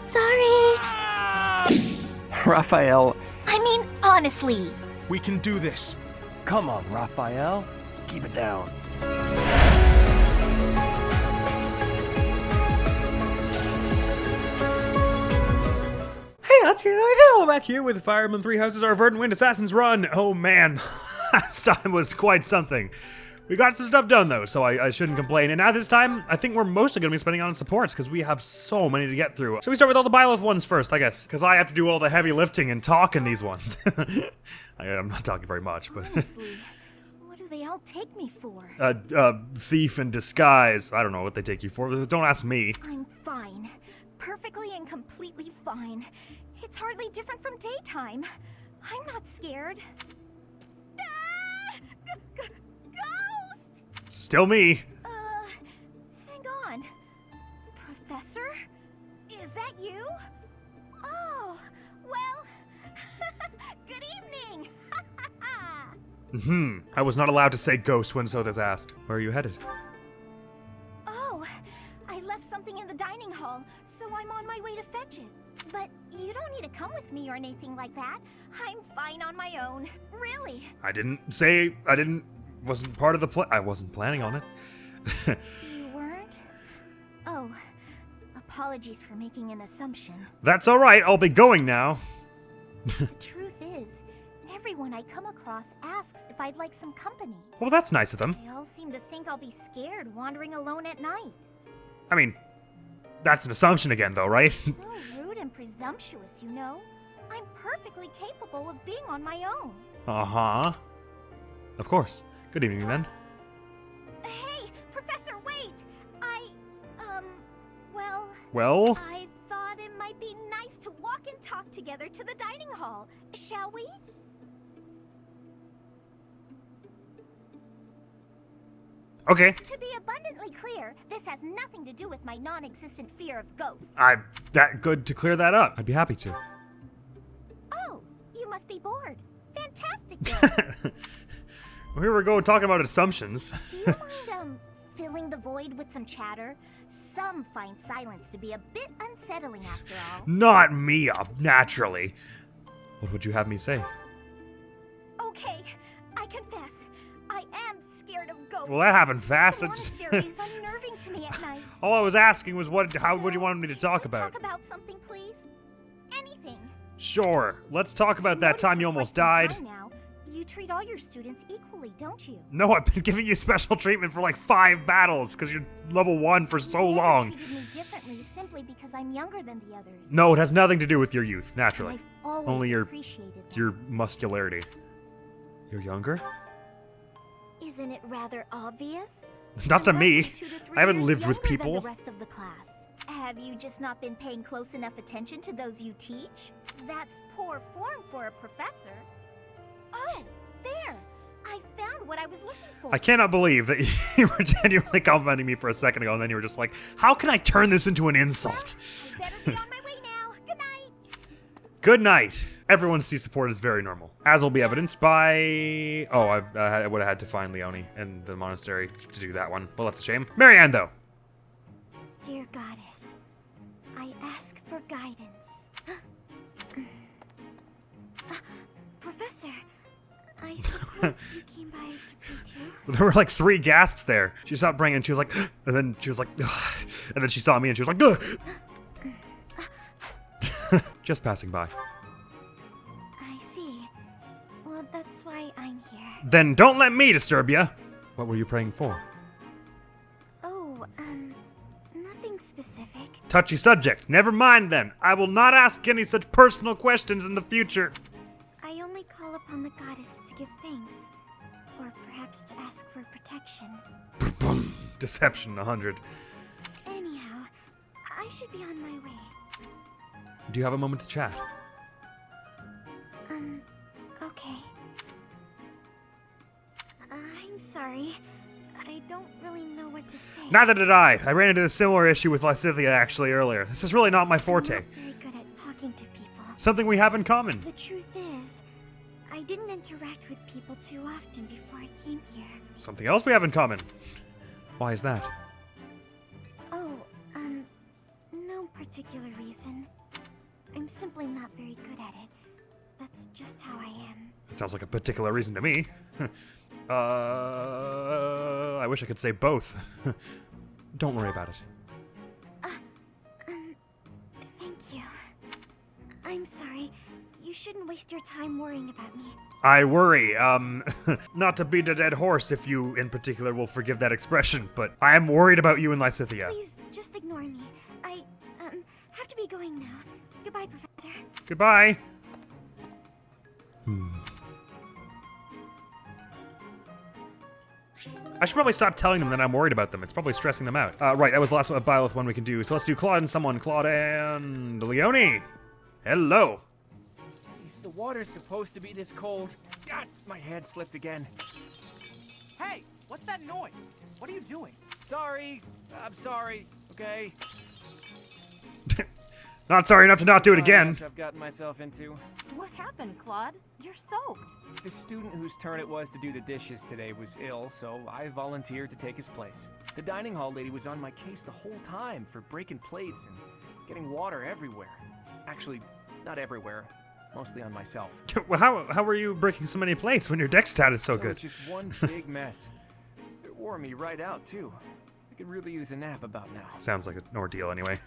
Sorry. Raphael. I mean, honestly. We can do this. Come on, Raphael. Keep it down. Hey, that's here. I know. Back here with Fire Emblem 3 Houses, our Verdant Wind Assassin's Run. Oh man, last time was quite something. We got some stuff done though, so I shouldn't complain. And now this time, I think we're mostly going to be spending on supports because we have so many to get through. Should we start with all the Byleth ones first, I guess? Because I have to do all the heavy lifting and talk in these ones. I'm not talking very much, but... Honestly, what do they all take me for? Thief in disguise. I don't know what they take you for. Don't ask me. I'm fine. Perfectly and completely fine. It's hardly different from daytime. I'm not scared. Ah! Ghost! Still me. Hang on. Professor? Is that you? Oh, well, good evening. I was not allowed to say ghost when Sothis asked. Where are you headed? Oh, I left something in the dining hall, so I'm on my way to fetch it. But you don't need to come with me or anything like that. I'm fine on my own. Really. Wasn't part of the plan. I wasn't planning on it. You weren't? Oh, apologies for making an assumption. That's alright, I'll be going now. The truth is, everyone I come across asks if I'd like some company. Well, that's nice of them. They all seem to think I'll be scared wandering alone at night. I mean, that's an assumption again, though, right? So rude and presumptuous, you know? I'm perfectly capable of being on my own. Uh-huh. Of course. Good evening, then. Hey, Professor, wait! Well? I thought it might be nice to walk and talk together to the dining hall. Shall we? Okay. To be abundantly clear, this has nothing to do with my non-existent fear of ghosts. I'm that good to clear that up. I'd be happy to. Oh, you must be bored. Fantastic then. Well, here we go talking about assumptions. Do you mind, filling the void with some chatter? Some find silence to be a bit unsettling after all. Not me, naturally. What would you have me say? Okay, I confess. I am scared of ghosts. Well, that happened fast. The monastery is unnerving to me at night. All I was asking was how So, would you want me to talk about? Talk about something, please. Anything. Sure. Let's talk about that Noticed time for you quite almost some died. time now, you treat all your students equally, don't you? No, I've been giving you special treatment for like 5 battles because you're level 1 for so You long. never treated me differently simply because I'm younger than the others. No, it has nothing to do with your youth, And naturally. I've always Only your appreciated that. your muscularity. You're younger? Isn't it rather obvious? Not to I'm me. roughly 2 to 3 I haven't years lived with younger than people. the rest of the class. Have you just not been paying close enough attention to those you teach? That's poor form for a professor. Oh, there! I found what I was looking for. I cannot believe that you were genuinely complimenting me for a second ago and then you were just like, how can I turn this into an insult? Well, I better be on my way now. Good night. Good night. Everyone's C support is very normal, as will be evidenced by... Oh, I would have had to find Leonie in the monastery to do that one. Well, that's a shame. Marianne, though. Dear goddess, I ask for guidance. Professor, I suppose you came by to pray too? There were like 3 gasps there. She stopped praying and she was like, and then she was like, and then she saw me and she was like, just passing by. I see. Well, that's why I'm here. Then don't let me disturb you. What were you praying for? Oh, nothing specific. Touchy subject. Never mind then. I will not ask any such personal questions in the future. I only call upon the goddess to give thanks, or perhaps to ask for protection. Deception 100. Anyhow, I should be on my way. Do you have a moment to chat? Okay. I'm sorry. I don't really know what to say. Neither did I. I ran into a similar issue with Lysithia actually earlier. This is really not my I'm forte. not very good at talking to people. Something we have in common. The truth is, I didn't interact with people too often before I came here. Something else we have in common. Why is that? Oh, particular reason. I'm simply not very good at it. That's just how I am. It sounds like a particular reason to me. I wish I could say both. Don't worry about it. Thank you. I'm sorry. You shouldn't waste your time worrying about me. I worry, not to beat a dead horse if you in particular will forgive that expression, but I am worried about you and Lysithia. Please, just ignore me. I, have to be going now. Goodbye, Professor. Goodbye. I should probably stop telling them that I'm worried about them. It's probably stressing them out. Right, that was the last Byleth one we can do. So let's do Claude and someone. Claude and Leonie. Hello. Is the water supposed to be this cold? God, my hand slipped again. Hey, what's that noise? What are you doing? Sorry. I'm sorry, okay? Not sorry enough to not do it again. What I've gotten myself into. What happened, Claude? You're soaked. The student whose turn it was to do the dishes today was ill, so I volunteered to take his place. The dining hall lady was on my case the whole time for breaking plates and getting water everywhere. Actually, not everywhere. Mostly on myself. Well, how were you breaking so many plates when your deck stat is so It good? was just one big mess. It wore me right out, too. I could really use a nap about now. Sounds like an ordeal anyway.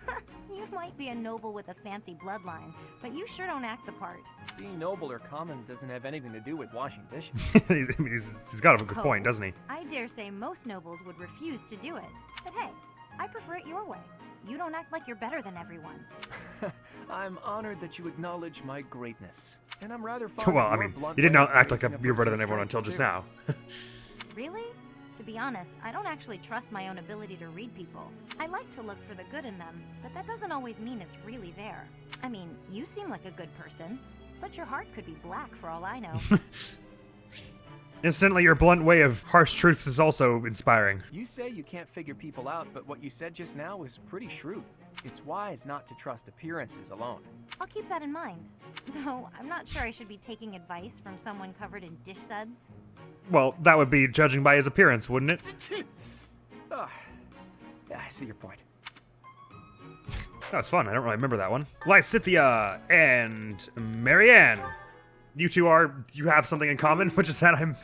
You might be a noble with a fancy bloodline, but you sure don't act the part. Being noble or common doesn't have anything to do with washing dishes. he's got a good point, doesn't he? I dare say most nobles would refuse to do it. But hey, I prefer it your way. You don't act like you're better than everyone. I'm honored that you acknowledge my greatness. And I'm rather fond Well, of I your mean, blunt you did way not of act like raising a you're better than person's everyone until strengths, just too. now. Really? To be honest, I don't actually trust my own ability to read people. I like to look for the good in them, but that doesn't always mean it's really there. I mean, you seem like a good person, but your heart could be black for all I know. Incidentally, your blunt way of harsh truths is also inspiring. You say you can't figure people out, but what you said just now was pretty shrewd. It's wise not to trust appearances alone. I'll keep that in mind. Though, I'm not sure I should be taking advice from someone covered in dish suds. Well, that would be judging by his appearance, wouldn't it? Yeah, I see your point. That was fun. I don't really remember that one. Lysithia and Marianne. You two you have something in common, which is that I'm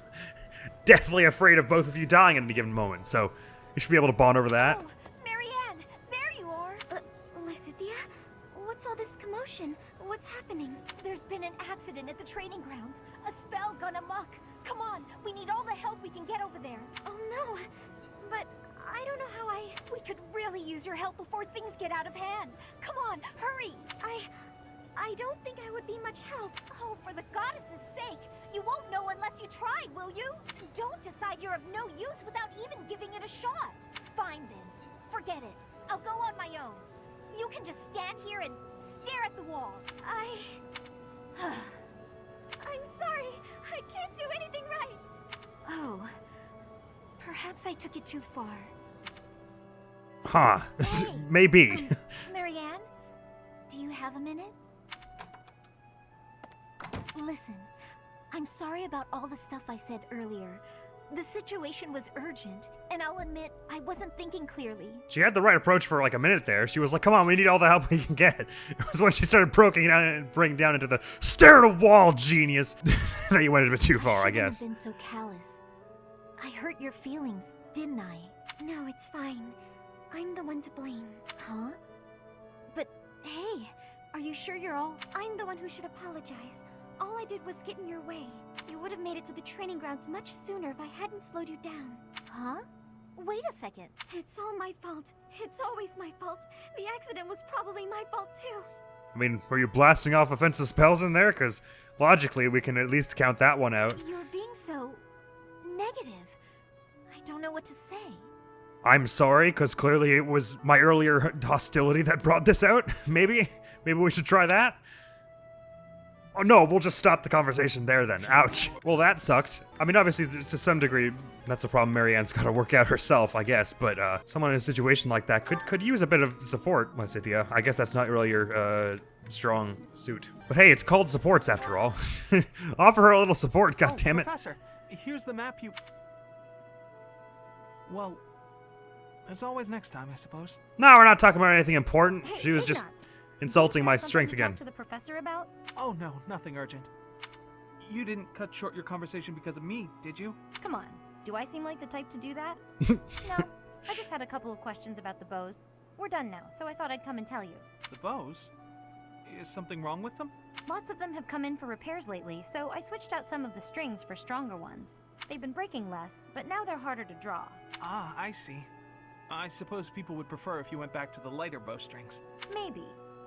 definitely afraid of both of you dying at any given moment, so you should be able to bond over that. Oh, Marianne, there you are. Lysithia, what's all this commotion? What's happening? There's been an accident at the training grounds. A spell gone amok. Come on, we need all the help we can get over there. Oh no, but I don't know how we could really use your help before things get out of hand. Come on, hurry. I don't think I would be much help. Oh, for the goddess's sake. You won't know unless you try, will you? Don't decide you're of no use without even giving it a shot. Fine then. Forget it. I'll go on my own. You can just stand here and stare at the wall. I'm sorry. I can't do anything right. Oh. Perhaps I took it too far. Huh. Hey, Maybe. Marianne, do you have a minute? Listen, I'm sorry about all the stuff I said earlier. The situation was urgent, and I'll admit I wasn't thinking clearly. She had the right approach for like a minute there. She was like, come on, we need all the help we can get. It was when she started breaking down into the stare at a wall genius that you went a bit too far, I guess. I shouldn't have been so callous. I hurt your feelings, didn't I? No, it's fine. I'm the one to blame. Huh? But, hey, are you sure you're all... I'm the one who should apologize. All I did was get in your way. You would have made it to the training grounds much sooner if I hadn't slowed you down. Huh? Wait a second. It's all my fault. It's always my fault. The accident was probably my fault too. I mean, were you blasting off offensive spells in there? Because logically, we can at least count that one out. You're being so... negative. I don't know what to say. I'm sorry, because clearly it was my earlier hostility that brought this out. Maybe we should try that? Oh no, we'll just stop the conversation there then. Ouch. Well, that sucked. I mean, obviously, to some degree, that's a problem Marianne's got to work out herself, I guess. But someone in a situation like that could use a bit of support, Lysithia. I guess that's not really your strong suit. But hey, it's called supports after all. Offer her a little support, goddammit. Professor, here's the map you... Well, There's always next time, I suppose. No, we're not talking about anything important. Hey, She was just Ignots, insulting my something strength to again. Talk to the professor about? Oh no, nothing urgent. You didn't cut short your conversation because of me, did you? Come on. Do I seem like the type to do that? No. I just had a couple of questions about the bows. We're done now, so I thought I'd come and tell you. The bows? Is something wrong with them? Lots of them have come in for repairs lately, so I switched out some of the strings for stronger ones. They've been breaking less, but now they're harder to draw. Ah, I see. I suppose people would prefer if you went back to the lighter bowstrings. Maybe.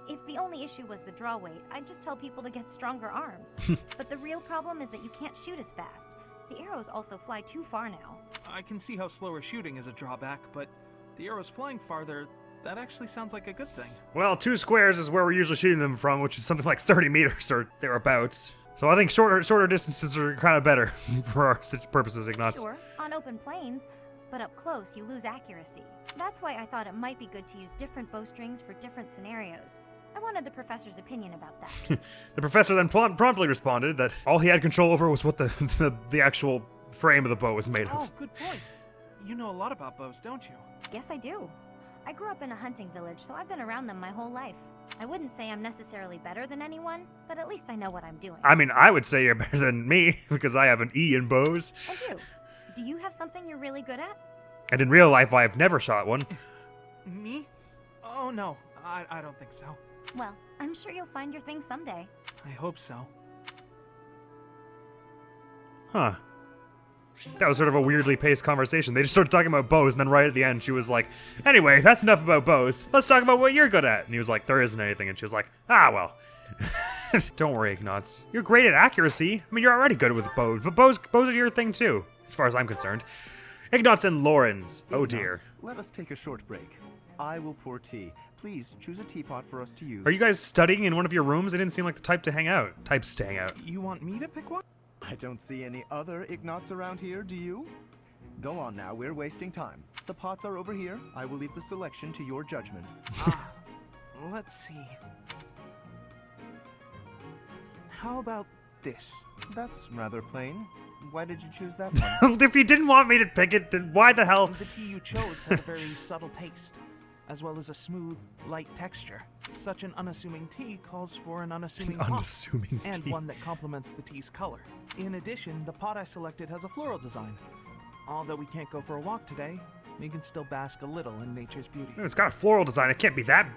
If the only issue was the draw weight, I'd just tell people to get stronger arms. But the real problem is that you can't shoot as fast. The arrows also fly too far now. I can see how slower shooting is a drawback, but the arrows flying farther, that actually sounds like a good thing. Well, 2 squares is where we're usually shooting them from, which is something like 30 meters or thereabouts. So I think shorter distances are kind of better for our purposes, Ignatz. Sure, on open plains, but up close you lose accuracy. That's why I thought it might be good to use different bowstrings for different scenarios. I wanted the professor's opinion about that. The professor then promptly responded that all he had control over was what the actual frame of the bow was made Oh, of. good point. You know a lot about bows, don't you? Guess I do. I grew up in a hunting village, so I've been around them my whole life. I wouldn't say I'm necessarily better than anyone, but at least I know what I'm doing. I mean, I would say you're better than me because I have an E in bows. And you? Do you have something you're really good at? And in real life, I've never shot one. Me? Oh no, I don't think so. Well, I'm sure you'll find your thing someday. I hope so. Huh. That was sort of a weirdly paced conversation. They just started talking about bows, and then right at the end, she was like, anyway, that's enough about bows. Let's talk about what you're good at. And he was like, there isn't anything. And she was like, ah, well. Don't worry, Ignatz. You're great at accuracy. I mean, you're already good with bows, but bows are your thing too, as far as I'm concerned. Ignatz and Lorenz. Oh dear. Ignatz, let us take a short break. I will pour tea. Please choose a teapot for us to use. Are you guys studying in one of your rooms? They didn't seem like the types to hang out. You want me to pick one? I don't see any other Ignatz around here, do you? Go on now, we're wasting time. The pots are over here. I will leave the selection to your judgment. Let's see. How about this? That's rather plain. Why did you choose that one? If you didn't want me to pick it, then why the hell? The tea you chose has a very subtle taste, as well as a smooth, light texture. Such an unassuming tea calls for an unassuming pot, Unassuming and tea. one that complements the tea's color. In addition, the pot I selected has a floral design. Although we can't go for a walk today, we can still bask a little in nature's beauty. It's got a floral design. It can't be that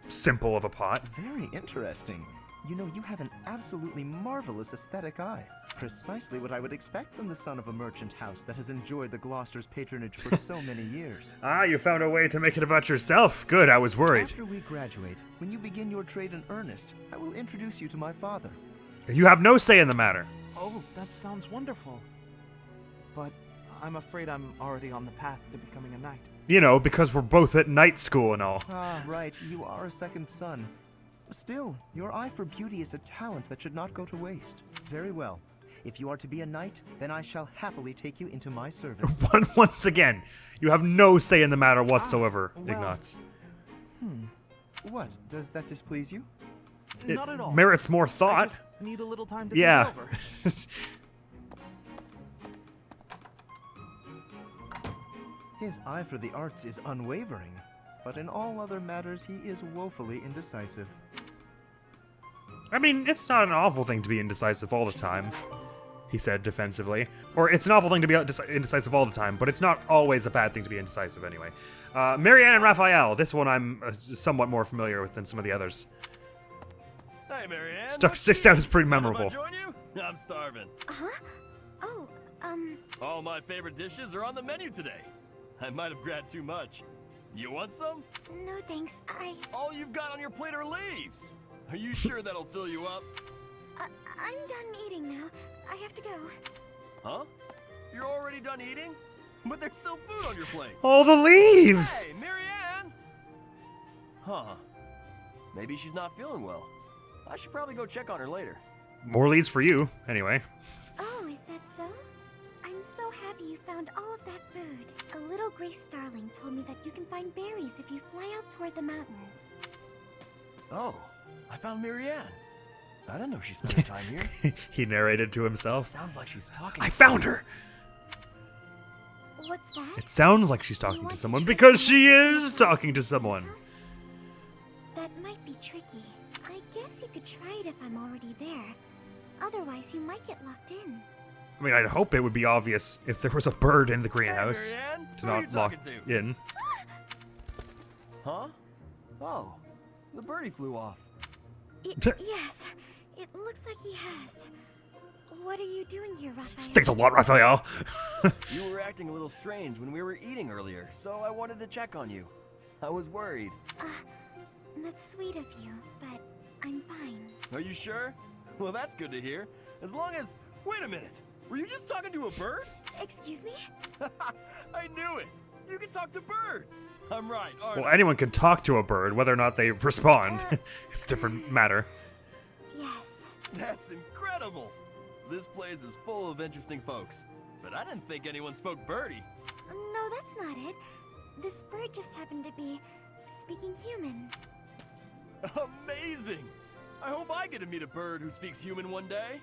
simple of a pot. Very interesting. You know, you have an absolutely marvelous aesthetic eye. Precisely what I would expect from the son of a merchant house that has enjoyed the Gloucester's patronage for so many years. Ah, you found a way to make it about yourself. Good, I was worried. After we graduate, when you begin your trade in earnest, I will introduce you to my father. You have no say in the matter. Oh, that sounds wonderful. But I'm afraid I'm already on the path to becoming a knight. You know, because we're both at night school and all. Ah, right, you are a second son. Still, your eye for beauty is a talent that should not go to waste. Very well. If you are to be a knight, then I shall happily take you into my service. Once again, you have no say in the matter whatsoever, well- Ignatz. What? Does that displease you? It Not at all. merits more I thought. just need a little time to Yeah. think it over. His eye for the arts is unwavering, but in all other matters he is woefully indecisive. I mean, it's not an awful thing to be indecisive all the time, he said defensively. Or it's an awful thing to be indecisive all the time, but it's not always a bad thing to be indecisive anyway. Marianne and Raphael. This one I'm somewhat more familiar with than some of the others. Hey, Marianne. Sticks out is pretty memorable. Mind if I join you? I'm starving. Huh? Oh, All my favorite dishes are on the menu today. I might have grabbed too much. You want some? no thanks. All you've got on your plate are leaves. Are you sure that'll fill you up? I'm done eating now. I have to go. Huh? You're already done eating? But there's still food on your plate. All the leaves! Hey, Marianne! Huh. Maybe she's not feeling well. I should probably go check on her later. More leaves for you, anyway. Oh, is that so? I'm so happy you found all of that food. A little gray starling told me that you can find berries if you fly out toward the mountains. Oh, I found Marianne. I didn't know she spent her time here. He narrated to himself. Sounds like she's talking I to found someone. her! What's that? It sounds like she's talking to want someone try because something she else in is the talking to house? someone. That might be tricky. I guess you could try it if I'm already there. Otherwise, you might get locked in. I mean, I'd hope it would be obvious if there was a bird in the greenhouse Marianne, to who are you not lock talking to? in. Huh? Oh, the birdie flew off. Yes, it looks like he has. What are you doing here, Raphael? Thanks a lot, Raphael. You were acting a little strange when we were eating earlier, so I wanted to check on you. I was worried. That's sweet of you, but I'm fine. Are you sure? Well, that's good to hear. As long as... Wait a minute! Were you just talking to a bird? Excuse me? I knew it! You can talk to birds! I'm right, aren't Well, I? anyone can talk to a bird, whether or not they respond. It's a different matter. Yes. That's incredible! This place is full of interesting folks. But I didn't think anyone spoke birdie. No, that's not it. This bird just happened to be speaking human. Amazing! I hope I get to meet a bird who speaks human one day.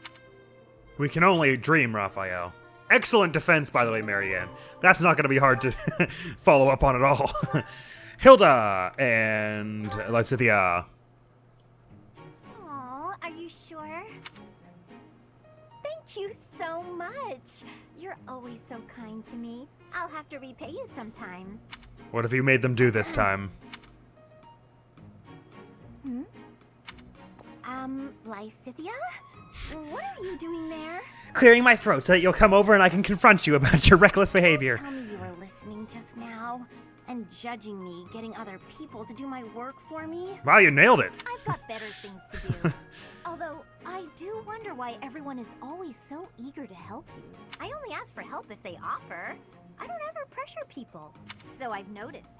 We can only dream, Raphael. Excellent defense, by the way, Marianne. That's not going to be hard to follow up on at all. Hilda and Lysithia. Aw, are you sure? Thank you so much. You're always so kind to me. I'll have to repay you sometime. What have you made them do this time? Lysithia? What are you doing there? Clearing my throat so that you'll come over and I can confront you about your reckless behavior. Tell me you were listening just now and judging me, getting other people to do my work for me. Wow, you nailed it. I've got better things to do. Although, I do wonder why everyone is always so eager to help you. I only ask for help if they offer. I don't ever pressure people. So I've noticed.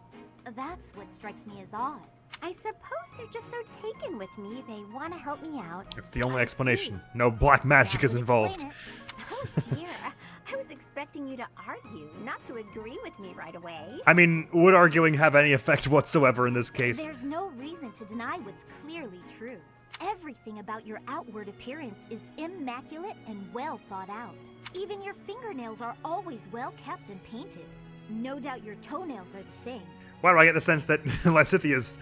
That's what strikes me as odd. I suppose they're just so taken with me, they want to help me out. It's the only I explanation. see. No black magic That is would involved. explain it. Oh dear, I was expecting you to argue, not to agree with me right away. I mean, would arguing have any effect whatsoever in this case? There's no reason to deny what's clearly true. Everything about your outward appearance is immaculate and well thought out. Even your fingernails are always well kept and painted. No doubt your toenails are the same. Why do I get the sense that Lysithia's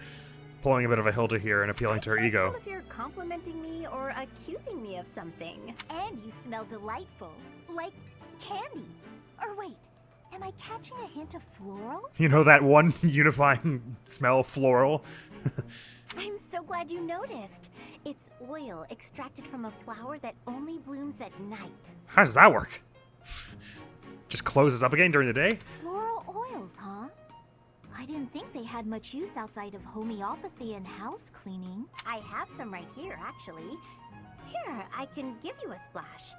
pulling a bit of a Hilda here and appealing to her I can't ego? tell if you're complimenting me or accusing me of something. And you smell delightful, like candy. Or wait, am I catching a hint of floral? You know that one unifying smell, floral? I'm so glad you noticed. It's oil extracted from a flower that only blooms at night. How does that work? Just closes up again during the day? Floral oils, huh? I didn't think they had much use outside of homeopathy and house cleaning. I have some right here, actually. Here, I can give you a splash.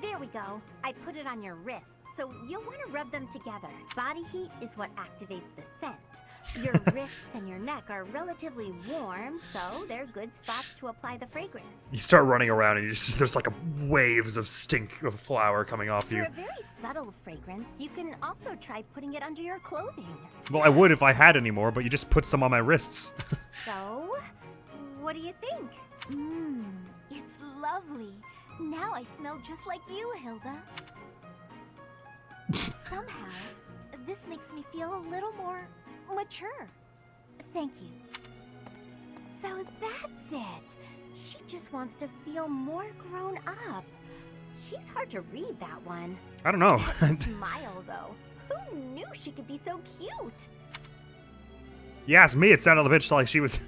There we go. I put it on your wrists, so you'll want to rub them together. Body heat is what activates the scent. Your wrists and your neck are relatively warm, so they're good spots to apply the fragrance. You start running around and there's like waves of stink of flower coming off For you. a very subtle fragrance, you can also try putting it under your clothing. Well, I would if I had any more, but you just put some on my wrists. So, what do you think? It's lovely. Now I smell just like you, Hilda. Somehow, this makes me feel a little more mature. Thank you. So that's it. She just wants to feel more grown up. She's hard to read, that one. I don't know. That smile, though. Who knew she could be so cute? You asked me, it sounded a bit like she was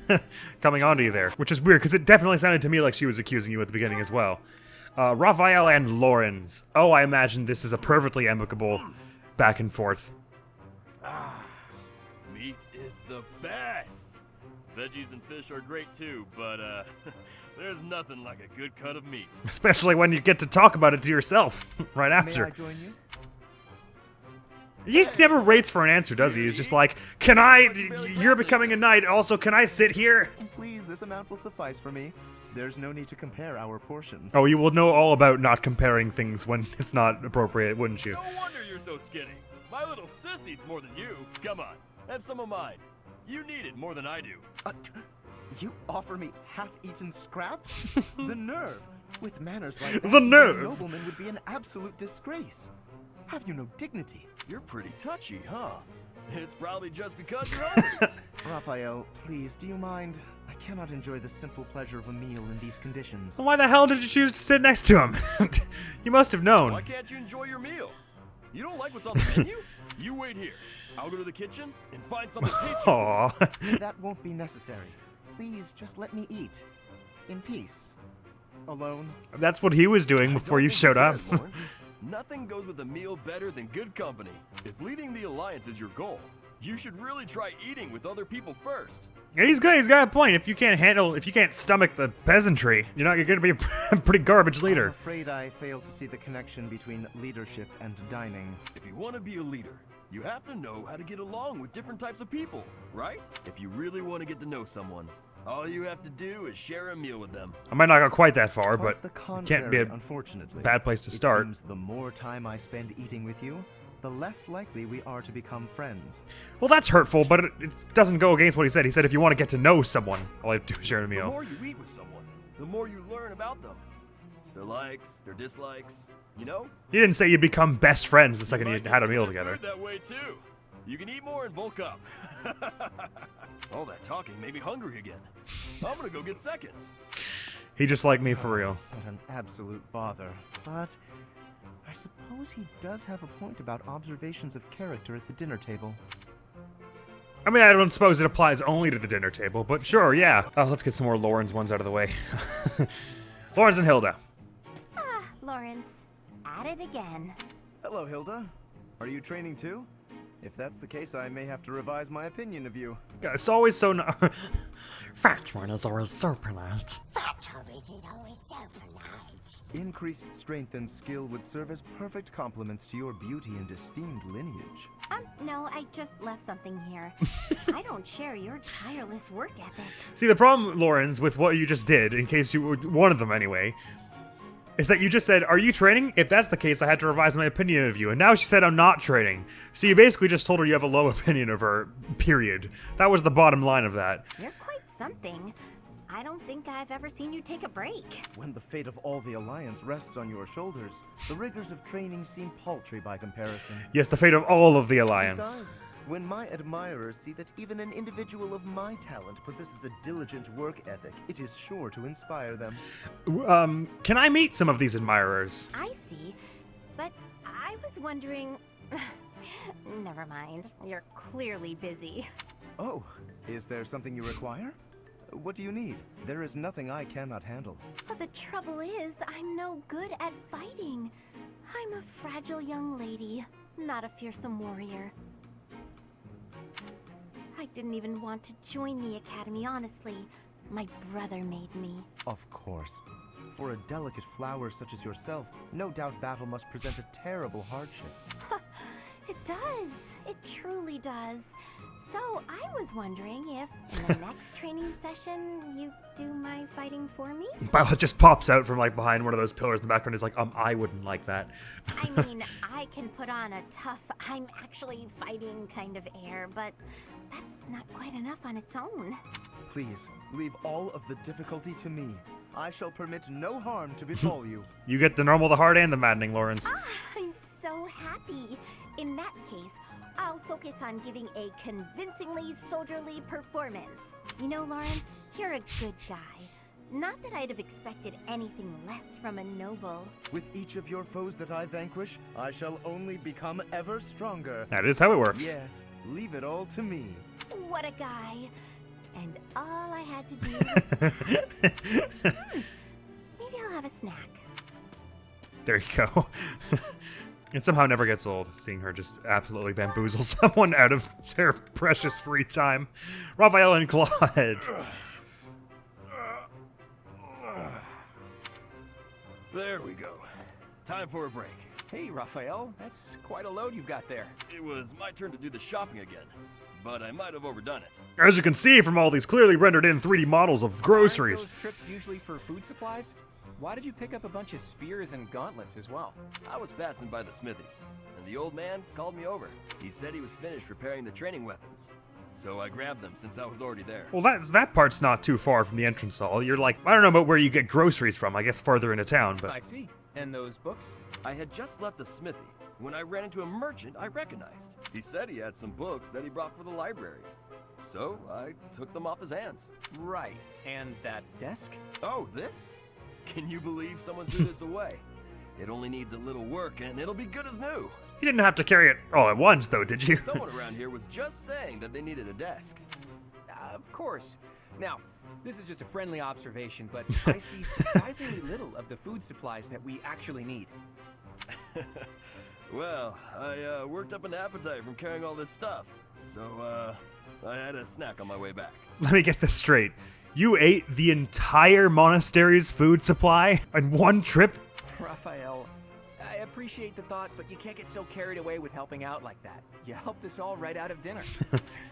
coming onto you there, which is weird because it definitely sounded to me like she was accusing you at the beginning as well. Raphael and Lawrence. Oh, I imagine this is a perfectly amicable back and forth. Meat is the best. Veggies and fish are great too, but there's nothing like a good cut of meat. Especially when you get to talk about it to yourself right May after. I join you? He never waits for an answer, does he? He's just like, can I, you're becoming a knight, also can I sit here? Please, this amount will suffice for me. There's no need to compare our portions. Oh, you will know all about not comparing things when it's not appropriate, wouldn't you? No wonder you're so skinny. My little sis eats more than you. Come on, have some of mine. You need it more than I do. You offer me half-eaten scraps? The nerve! With manners like that, The nerve! a nobleman would be an absolute disgrace. Have you no dignity? You're pretty touchy, huh? It's probably just because you're hungry. Raphael, please, do you mind? I cannot enjoy the simple pleasure of a meal in these conditions. Why the hell did you choose to sit next to him? You must have known. Why can't you enjoy your meal? You don't like what's on the menu? You wait here. I'll go to the kitchen and find something tasty. Aww. That won't be necessary. Please, just let me eat. In peace. Alone. That's what he was doing before you showed up. Nothing goes with a meal better than good company. If leading the Alliance is your goal, you should really try eating with other people first. Yeah, he's good. He's got a point. If you can't stomach the peasantry, you're going to be a pretty garbage leader. I'm afraid I fail to see the connection between leadership and dining. If you want to be a leader, you have to know how to get along with different types of people, right? If you really want to get to know someone, all you have to do is share a meal with them. I might not go quite that far, Quite but the it contrary, can't be a unfortunately. bad place to It start. seems the more time I spend eating with you, the less likely we are to become friends. Well, that's hurtful, but it doesn't go against what he said. He said if you want to get to know someone, all you have to do is share a The meal. more you eat with someone, the more you learn about them. Their likes, their dislikes, you know? He didn't say you'd become best friends the second you might get had a some meal good together. food that way too. You can eat more and bulk up. All that talking made me hungry again. I'm gonna go get seconds. He just like me for real. What an absolute bother. But I suppose he does have a point about observations of character at the dinner table. I mean, I don't suppose it applies only to the dinner table, but sure, yeah. Let's get some more Lauren's ones out of the way. Lawrence and Hilda. Ah, Lawrence. At it again. Hello, Hilda. Are you training too? If that's the case, I may have to revise my opinion of you. Yeah, it's always so Fat one is always so polite. Increased strength and skill would serve as perfect complements to your beauty and esteemed lineage. No, I just left something here. I don't share your tireless work ethic. See, the problem, Lawrence, with what you just did, in case you were one of them anyway, is that you just said, are you training? If that's the case, I had to revise my opinion of you. And now she said I'm not training. So you basically just told her you have a low opinion of her, period. That was the bottom line of that. You're quite something. I don't think I've ever seen you take a break. When the fate of all the Alliance rests on your shoulders, the rigors of training seem paltry by comparison. Yes, the fate of all of the Alliance. Besides, when my admirers see that even an individual of my talent possesses a diligent work ethic, it is sure to inspire them. Can I meet some of these admirers? I see. But I was wondering... Never mind. You're clearly busy. Oh, is there something you require? What do you need? There is nothing I cannot handle. Oh, the trouble is, I'm no good at fighting. I'm a fragile young lady, not a fearsome warrior. I didn't even want to join the academy, honestly. My brother made me. Of course. For a delicate flower such as yourself, no doubt battle must present a terrible hardship. It does. It truly does. So I was wondering if, in the next training session, you do my fighting for me? Violet just pops out from like behind one of those pillars in the background. Is like, I wouldn't like that. I mean, I can put on a tough, I'm actually fighting kind of air, but that's not quite enough on its own. Please, leave all of the difficulty to me. I shall permit no harm to befall you. You get the normal, the hard, and the maddening, Lawrence. Ah, I'm so happy. In that case, I'll focus on giving a convincingly soldierly performance. You know, Lawrence, you're a good guy. Not that I'd have expected anything less from a noble. With each of your foes that I vanquish, I shall only become ever stronger. That is how it works. Yes, leave it all to me. What a guy. And all I had to do was ask. Maybe I'll have a snack. There you go. It somehow never gets old, seeing her just absolutely bamboozle someone out of their precious free time. Raphael and Claude. There we go. Time for a break. Hey, Raphael, that's quite a load you've got there. It was my turn to do the shopping again, but I might have overdone it. As you can see from all these clearly rendered in 3D models of groceries. Aren't those trips usually for food supplies? Why did you pick up a bunch of spears and gauntlets as well? I was passing by the smithy, and the old man called me over. He said he was finished repairing the training weapons, so I grabbed them since I was already there. Well, that part's not too far from the entrance hall. You're like, I don't know about where you get groceries from. I guess farther into town, but I see. And those books? I had just left the smithy When I ran into a merchant I recognized. He said he had some books that he brought for the library. So I took them off his hands. Right. And that desk? Oh, this? Can you believe someone threw this away? It only needs a little work and it'll be good as new. You didn't have to carry it all at once, though, did you? Someone around here was just saying that they needed a desk. Of course. Now, this is just a friendly observation, but I see surprisingly little of the food supplies that we actually need. Well, I worked up an appetite from carrying all this stuff, so I had a snack on my way back. Let me get this straight. You ate the entire monastery's food supply in one trip? Raphael, I appreciate the thought, but you can't get so carried away with helping out like that. You helped us all right out of dinner.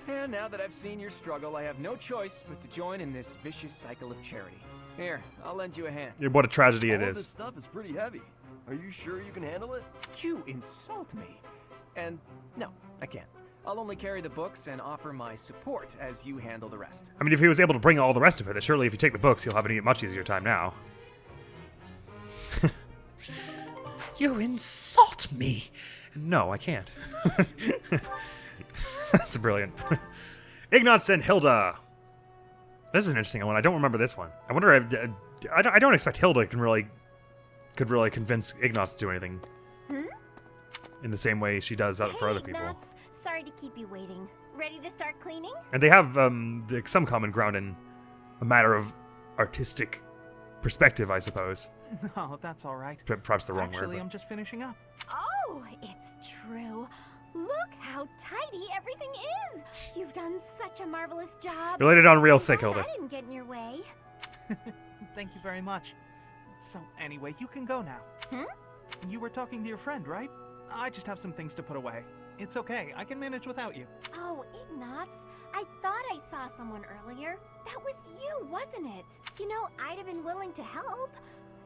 And now that I've seen your struggle, I have no choice but to join in this vicious cycle of charity. Here, I'll lend you a hand. What a tragedy it All this is. stuff is pretty heavy. Are you sure you can handle it? You insult me. And no, I can't. I'll only carry the books and offer my support as you handle the rest. I mean, if he was able to bring all the rest of it, surely if you take the books, you'll have a much easier time now. You insult me! No, I can't. That's brilliant. Ignatz and Hilda. This is an interesting one. I don't remember this one. I wonder if... I don't expect Hilda could really convince Ignatz to do anything. In the same way she does for other people. Ignatz. Sorry to keep you waiting. Ready to start cleaning? And they have some common ground in a matter of artistic perspective, I suppose. No, that's all right. Perhaps the wrong Actually, word. I'm just finishing up. Oh, it's true. Look how tidy everything is. You've done such a marvelous job. You laid it on real I'm thick, glad Hilda. I didn't get in your way. Thank you very much. So, anyway, you can go now. You were talking to your friend, right? I just have some things to put away. It's okay. I can manage without you. Oh, Ignatz, I thought I saw someone earlier. That was you, wasn't it? You know, I'd have been willing to help.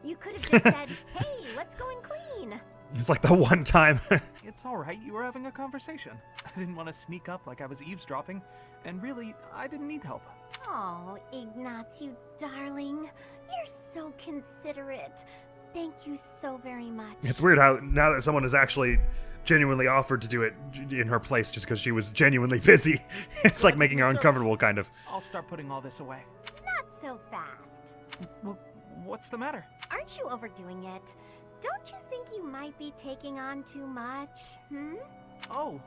You could have just said, hey, let's go and clean. It's like the one time. It's all right. You were having a conversation. I didn't want to sneak up like I was eavesdropping. And really, I didn't need help. Oh, Ignatz, you darling. You're so considerate. Thank you so very much. It's weird how now that someone has actually genuinely offered to do it in her place just because she was genuinely busy, it's like making her uncomfortable, kind of. I'll start putting all this away. Not so fast. Well, what's the matter? Aren't you overdoing it? Don't you think you might be taking on too much? Oh,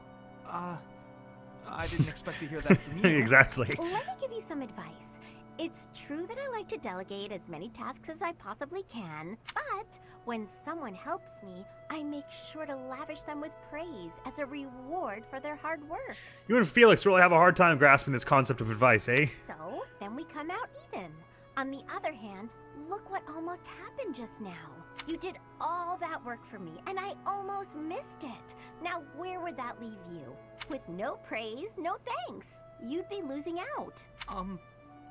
I didn't expect to hear that from you. Exactly. Let me give you some advice. It's true that I like to delegate as many tasks as I possibly can, but when someone helps me, I make sure to lavish them with praise as a reward for their hard work. You and Felix really have a hard time grasping this concept of advice, eh? So, then we come out even. On the other hand, look what almost happened just now. You did all that work for me, and I almost missed it. Now, where would that leave you? With no praise, no thanks. You'd be losing out.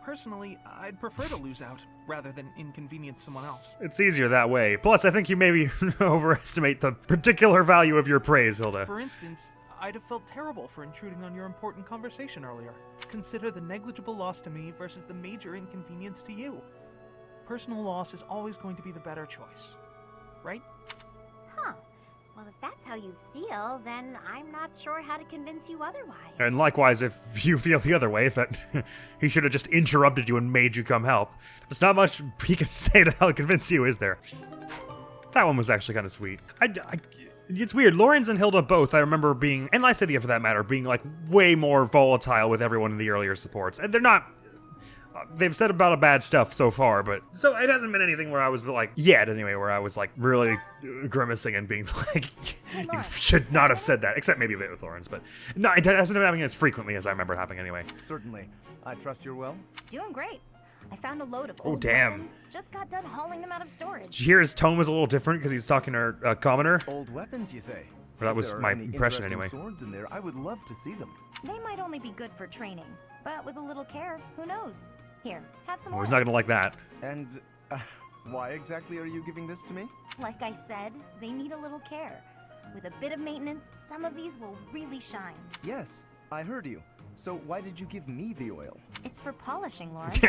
Personally, I'd prefer to lose out rather than inconvenience someone else. It's easier that way. Plus, I think you maybe overestimate the particular value of your praise, Hilda. For instance, I'd have felt terrible for intruding on your important conversation earlier. Consider the negligible loss to me versus the major inconvenience to you. Personal loss is always going to be the better choice, right? Huh. Well, if that's how you feel, then I'm not sure how to convince you otherwise. And likewise, if you feel the other way, that he should have just interrupted you and made you come help. There's not much he can say to help convince you, is there? That one was actually kind of sweet. It's weird. Lawrence and Hilda both, I remember being, and Lysadia for that matter, being like way more volatile with everyone in the earlier supports. And they're not... They've said about bad stuff so far, but... So it hasn't been anything where I was like, yet anyway, where I was like really grimacing and being like, you should not have said that. Except maybe a bit with Lawrence, but... No, it hasn't been happening as frequently as I remember happening anyway. Certainly. I trust you're well. Doing great. I found a load of Oh, old damn. weapons. Just got done hauling them out of storage. Did you hear his tone was a little different because he's talking to a commoner? Old weapons, you say? Well, that If was there are my any impression interesting anyway. Swords in there, I would love to see them. They might only be good for training, but with a little care, who knows? Here, have some Oh, more. he's not gonna like that. And why exactly are you giving this to me? Like I said, they need a little care. With a bit of maintenance, some of these will really shine. Yes, I heard you. So why did you give me the oil? It's for polishing, Lawrence.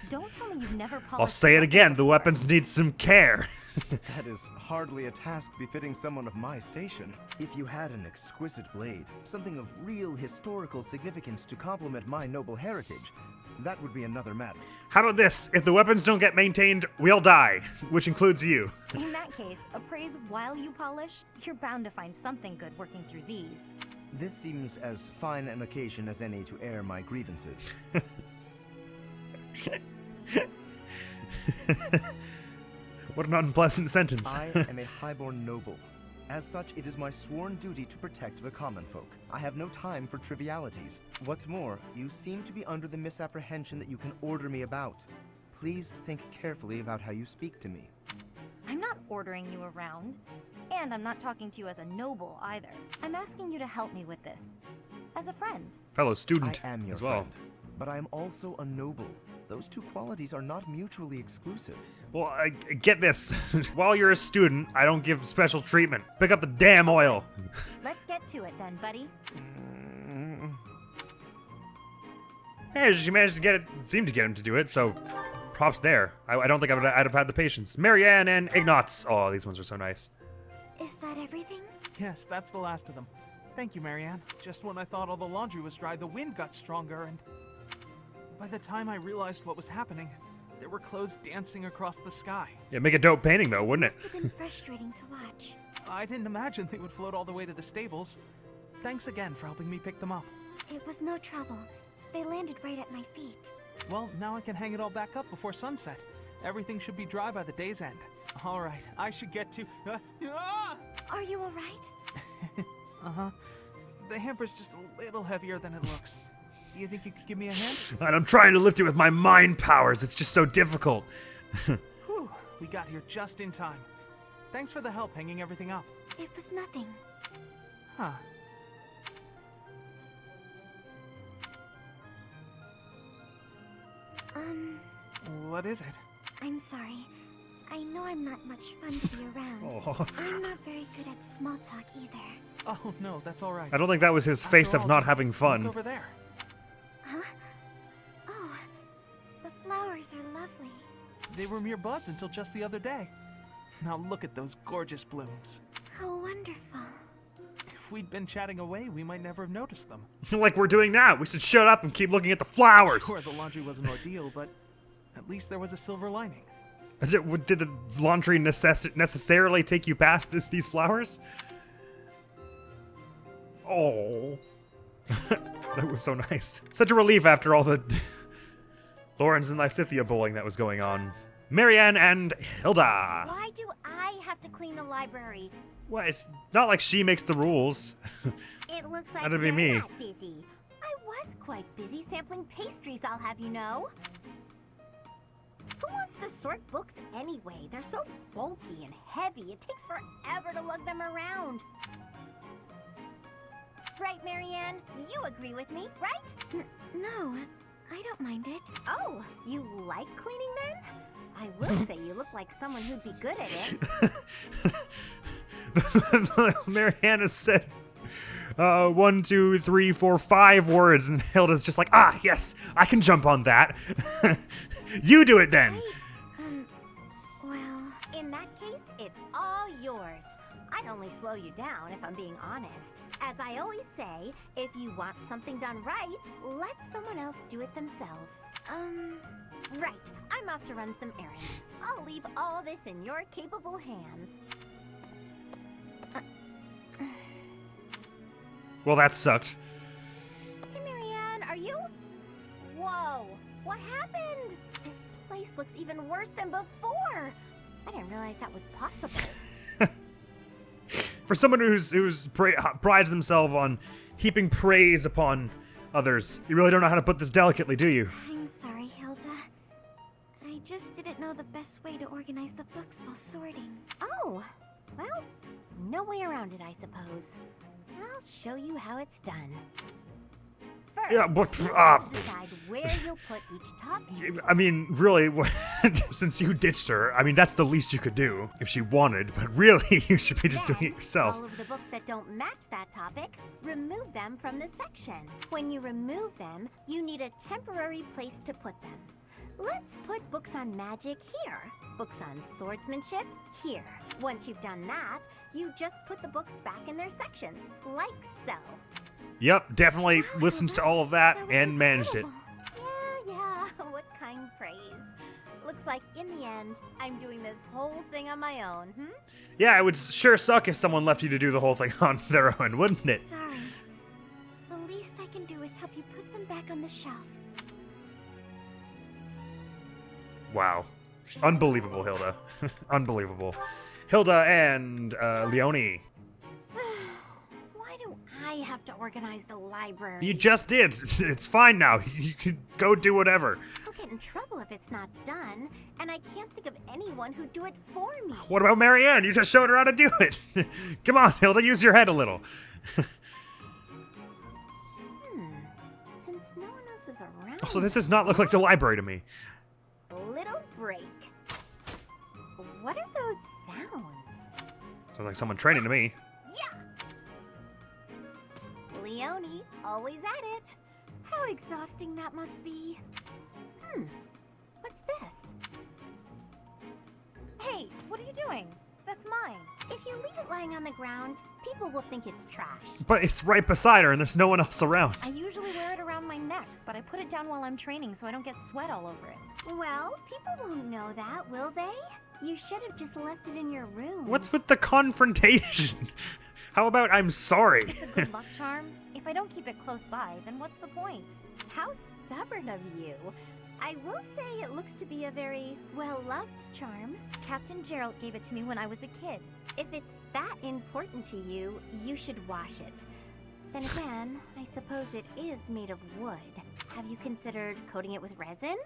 Don't tell me you've never polished. I'll say it again, the weapons need some care. That is hardly a task befitting someone of my station. If you had an exquisite blade, something of real historical significance to complement my noble heritage, that would be another matter. How about this? If the weapons don't get maintained, we'll die, which includes you. In that case, appraise while you polish. You're bound to find something good working through these. This seems as fine an occasion as any to air my grievances. What an unpleasant sentence. I am a highborn noble. As such, it is my sworn duty to protect the common folk. I have no time for trivialities. What's more, you seem to be under the misapprehension that you can order me about. Please think carefully about how you speak to me. I'm not ordering you around, and I'm not talking to you as a noble either. I'm asking you to help me with this, as a friend. Fellow student I am your as well. friend, but I am also a noble. Those two qualities are not mutually exclusive. Well, get this. While you're a student, I don't give special treatment. Pick up the damn oil. Let's get to it then, buddy. Hey, she managed to get it, seemed to get him to do it, so props there. I don't think I'd have had the patience. Marianne and Ignatz. Oh, these ones are so nice. Is that everything? Yes, that's the last of them. Thank you, Marianne. Just when I thought all the laundry was dry, the wind got stronger, and by the time I realized what was happening, there were clothes dancing across the sky. Yeah, make a dope painting though, wouldn't Must it? have been frustrating to watch. I didn't imagine they would float all the way to the stables. Thanks again for helping me pick them up. It was no trouble. They landed right at my feet. Well, now I can hang it all back up before sunset. Everything should be dry by the day's end. All right, I should get to... Are you alright? Uh-huh. The hamper's just a little heavier than it looks. Do you think you could give me a hand? And I'm trying to lift it with my mind powers. It's just so difficult. Whew, we got here just in time. Thanks for the help hanging everything up. It was nothing. Huh. What is it? I'm sorry. I know I'm not much fun to be around. Oh. I'm not very good at small talk either. Oh, no, that's all right. I don't think that was his After face all, of not just having look fun. over there. Huh? Oh, the flowers are lovely. They were mere buds until just the other day. Now look at those gorgeous blooms. How wonderful. If we'd been chatting away, we might never have noticed them. Like we're doing now. We should shut up and keep looking at the flowers. Sure, the laundry was an ordeal, but at least there was a silver lining. Did the laundry necessarily take you past these flowers? Oh. That was so nice. Such a relief after all the Lawrence and Lysithia bowling that was going on. Marianne and Hilda. Why do I have to clean the library? Well, it's not like she makes the rules. It looks like That'd be you're me. not busy. I was quite busy sampling pastries, I'll have you know. Who wants to sort books anyway? They're so bulky and heavy. It takes forever to lug them around. Right, Marianne? You agree with me, right? No, I don't mind it. Oh, you like cleaning then? I will say you look like someone who'd be good at it. Marianne has said 1, 2, 3, 4, 5 words, and Hilda's just like, ah, yes, I can jump on that. You do it then. Well, in that case, it's all yours. I'd only slow you down if I'm being honest. As I always say, if you want something done right, let someone else do it themselves. Right. I'm off to run some errands. I'll leave all this in your capable hands. Well, that sucked. Hey, Marianne, are you? Whoa, what happened? This place looks even worse than before. I didn't realize that was possible. For someone who's prides himself on heaping praise upon others, you really don't know how to put this delicately, do you? I'm sorry, Hilda. I just didn't know the best way to organize the books while sorting. Oh, well, no way around it, I suppose. I'll show you how it's done. First, Yeah, but you have to decide where you'll put each topic. I mean, really, since you ditched her, I mean, that's the least you could do if she wanted, but really, you should be just doing it yourself. All of the books that don't match that topic, remove them from the section. When you remove them, you need a temporary place to put them. Let's put books on magic here. Books on swordsmanship here. Once you've done that, you just put the books back in their sections, like so. Yep, definitely Wow, listened to Hilda, all of that was and managed it. incredible. Yeah, what kind praise. Looks like in the end, I'm doing this whole thing on my own, Yeah, it would sure suck if someone left you to do the whole thing on their own, wouldn't it? Sorry. The least I can do is help you put them back on the shelf. Wow. Unbelievable, Hilda. Unbelievable. Hilda and Leonie. Why do I have to organize the library? You just did. It's fine now. You can go do whatever. I'll get in trouble if it's not done, and I can't think of anyone who'd do it for me. What about Marianne? You just showed her how to do it. Come on, Hilda, use your head a little. Since no one else is around, Also, this does not look like the library to me. little break. What are those sounds? Sounds like someone training to me. Yeah! Leonie, always at it. How exhausting that must be. What's this? Hey, what are you doing? That's mine. If you leave it lying on the ground, people will think it's trash. But it's right beside her and there's no one else around. I usually wear it around my neck, but I put it down while I'm training so I don't get sweat all over it. Well, people won't know that, will they? You should have just left it in your room. What's with the confrontation? How about I'm sorry? It's a good luck charm. If I don't keep it close by, then what's the point? How stubborn of you. I will say it looks to be a very well-loved charm. Captain Gerald gave it to me when I was a kid. If it's that important to you, you should wash it. Then again, I suppose it is made of wood. Have you considered coating it with resin?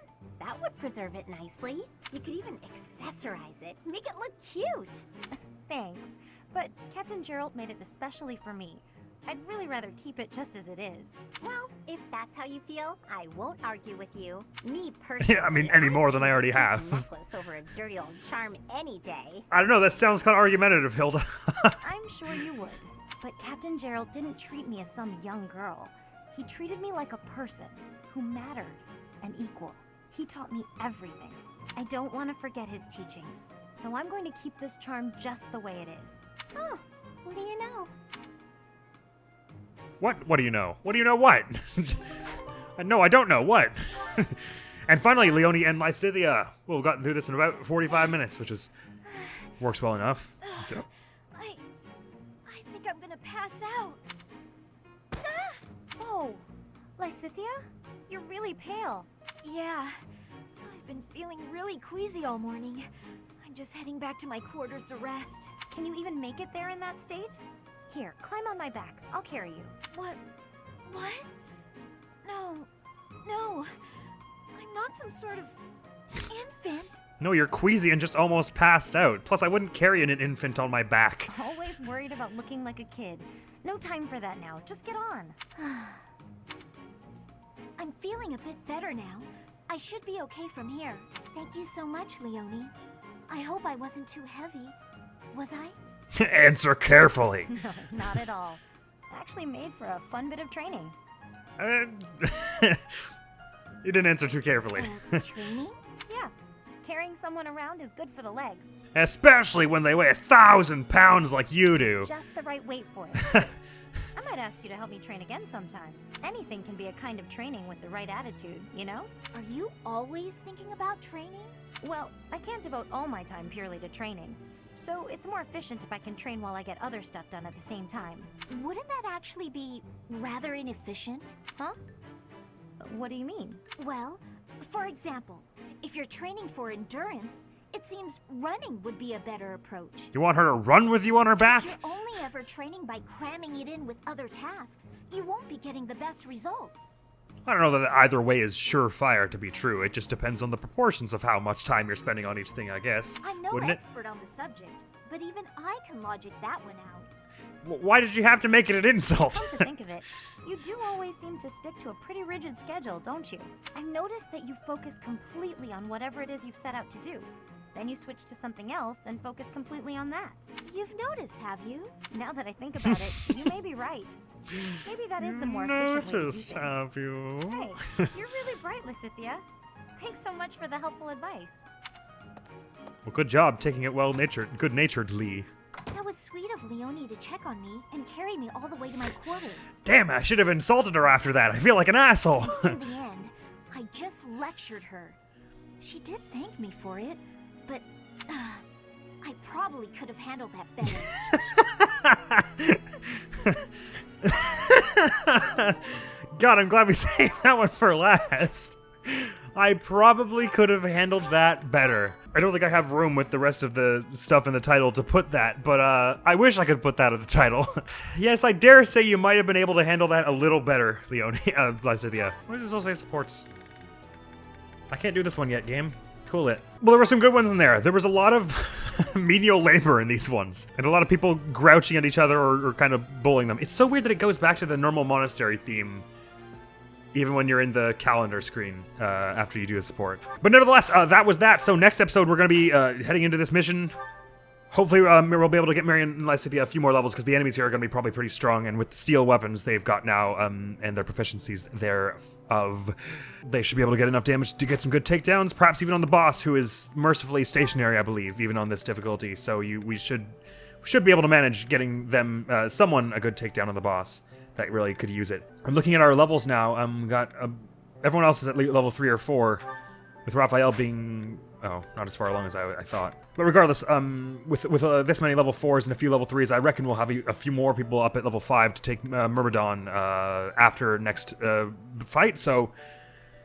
That would preserve it nicely. You could even accessorize it, make it look cute. Thanks, but Captain Gerald made it especially for me. I'd really rather keep it just as it is. Well, if that's how you feel, I won't argue with you. Me personally, I mean, any more than I already choose a cute have. necklace over a dirty old charm any day. I don't know, that sounds kind of argumentative, Hilda. I'm sure you would. But Captain Gerald didn't treat me as some young girl. He treated me like a person who mattered and equal. He taught me everything. I don't want to forget his teachings, so I'm going to keep this charm just the way it is. Oh, what do you know? What do you know? What do you know what? No, I don't know. What? And finally, Leonie and Lysithia. Well, we've gotten through this in about 45 minutes, which is works well enough. I think I'm gonna pass out. Oh, Lysithia? You're really pale. Yeah, I've been feeling really queasy all morning. I'm just heading back to my quarters to rest. Can you even make it there in that state? Here, climb on my back. I'll carry you. What? No. I'm not some sort of infant. No, you're queasy and just almost passed out. Plus, I wouldn't carry an infant on my back. Always worried about looking like a kid. No time for that now. Just get on. I'm feeling a bit better now. I should be okay from here. Thank you so much, Leonie. I hope I wasn't too heavy. Was I? Answer carefully. No, not at all. Actually made for a fun bit of training. You didn't answer too carefully. Training? Yeah, carrying someone around is good for the legs. Especially when they weigh 1,000 pounds like you do. Just the right weight for it. I might ask you to help me train again sometime. Anything can be a kind of training with the right attitude, you know? Are you always thinking about training? Well, I can't devote all my time purely to training. So it's more efficient if I can train while I get other stuff done at the same time. Wouldn't that actually be rather inefficient? Huh? What do you mean? Well, for example, if you're training for endurance, it seems running would be a better approach. You want her to run with you on her back? If you're only ever training by cramming it in with other tasks, you won't be getting the best results. I don't know that either way is surefire to be true. It just depends on the proportions of how much time you're spending on each thing, I guess. I'm no Wouldn't it? expert on the subject, but even I can logic that one out. Why did you have to make it an insult? Come to think of it, you do always seem to stick to a pretty rigid schedule, don't you? I've noticed that you focus completely on whatever it is you've set out to do. Then you switch to something else and focus completely on that. You've noticed, have you? Now that I think about it, you may be right. Maybe that is the more efficient way to do Noticed, things. have you? Hey, you're really bright, Lysithia. Thanks so much for the helpful advice. Well, good job taking it good-naturedly. That was sweet of Leonie to check on me and carry me all the way to my quarters. Damn, I should have insulted her after that. I feel like an asshole. In the end, I just lectured her. She did thank me for it, but I probably could have handled that better. God, I'm glad we saved that one for last. I probably could have handled that better. I don't think I have room with the rest of the stuff in the title to put that, but I wish I could put that at the title. Yes, I dare say you might have been able to handle that a little better, Leonie. Blessithia. What does this all say supports? I can't do this one yet, game. Cool it. Well, there were some good ones in there. There was a lot of menial labor in these ones, and a lot of people grouching at each other or kind of bullying them. It's so weird that it goes back to the normal monastery theme, even when you're in the calendar screen after you do a support. But nevertheless, that was that. So next episode, we're going to be heading into this mission. Hopefully, we'll be able to get Marion and Lysithia a few more levels, because the enemies here are going to be probably pretty strong, and with the steel weapons they've got now, and their proficiencies thereof, they should be able to get enough damage to get some good takedowns, perhaps even on the boss, who is mercifully stationary, I believe, even on this difficulty. So we should be able to manage getting them, someone, a good takedown on the boss that really could use it. I'm looking at our levels now. Got everyone else is at level 3 or 4, with Raphael being not as far along as I thought. But regardless, with this many level 4s and a few level 3s, I reckon we'll have a few more people up at level 5 to take Myrmidon after next fight. So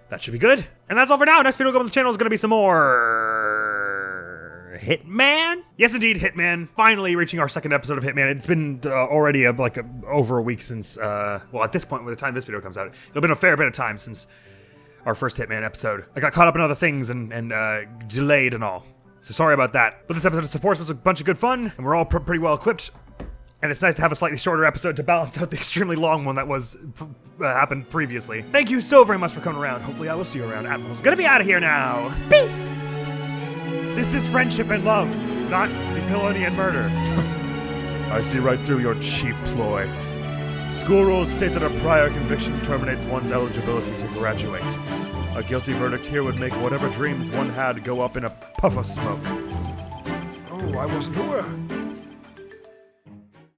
that should be good. And that's all for now. Next video on the channel is going to be some more Hitman. Yes, indeed, Hitman. Finally reaching our second episode of Hitman. It's been already over a week since. Well, at this point, by the time this video comes out, it'll been a fair bit of time since our first Hitman episode. I got caught up in other things and delayed and all. So sorry about that. But this episode of Supports was a bunch of good fun, and we're all pretty well equipped. And it's nice to have a slightly shorter episode to balance out the extremely long one that was happened previously. Thank you so very much for coming around. Hopefully I will see you around. Admiral's gonna be out of here now. Peace! This is friendship and love, not villainy and murder. I see right through your cheap ploy. School rules state that a prior conviction terminates one's eligibility to graduate. A guilty verdict here would make whatever dreams one had go up in a puff of smoke. Oh, I wasn't aware.